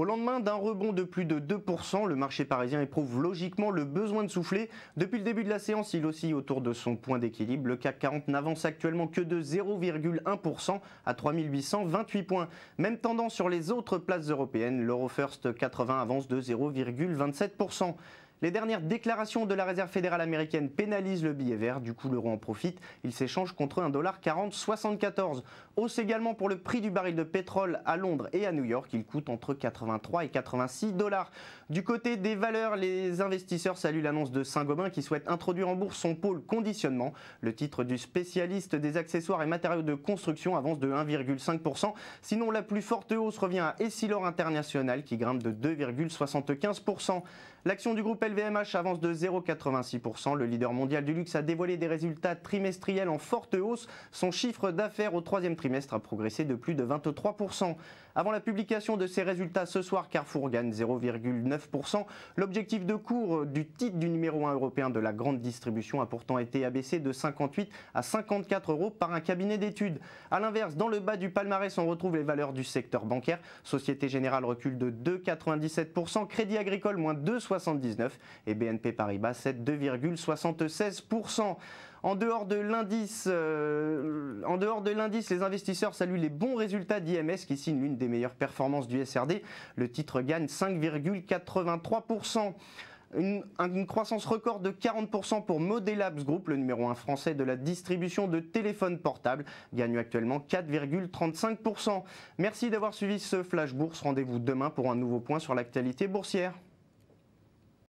Au lendemain d'un rebond de plus de 2%, le marché parisien éprouve logiquement le besoin de souffler. Depuis le début de la séance, il oscille autour de son point d'équilibre. Le CAC 40 n'avance actuellement que de 0,1% à 3828 points. Même tendance sur les autres places européennes. L'Euro First 80 avance de 0,27%. Les dernières déclarations de la Réserve fédérale américaine pénalisent le billet vert, du coup l'euro en profite. Il s'échange contre 1,4074 $. Hausse également pour le prix du baril de pétrole à Londres et à New York. Il coûte entre 83 et 86 $. Du côté des valeurs, les investisseurs saluent l'annonce de Saint-Gobain qui souhaite introduire en bourse son pôle conditionnement. Le titre du spécialiste des accessoires et matériaux de construction avance de 1,5%. Sinon, la plus forte hausse revient à Essilor International qui grimpe de 2,75%. L'action du groupe LVMH avance de 0,86%. Le leader mondial du luxe a dévoilé des résultats trimestriels en forte hausse. Son chiffre d'affaires au troisième trimestre a progressé de plus de 23%. Avant la publication de ses résultats ce soir, Carrefour gagne 0,9%. L'objectif de cours du titre du numéro 1 européen de la grande distribution a pourtant été abaissé de 58 à 54 € par un cabinet d'études. A l'inverse, dans le bas du palmarès, on retrouve les valeurs du secteur bancaire. Société Générale recule de 2,97%, Crédit Agricole moins 2,79% et BNP Paribas cède 2,76%. En dehors de l'indice, les investisseurs saluent les bons résultats d'IMS qui signe l'une des meilleures performances du SRD. Le titre gagne 5,83%. Une croissance record de 40% pour Modelabs Group, le numéro 1 français de la distribution de téléphones portables, gagne actuellement 4,35%. Merci d'avoir suivi ce Flash Bourse. Rendez-vous demain pour un nouveau point sur l'actualité boursière.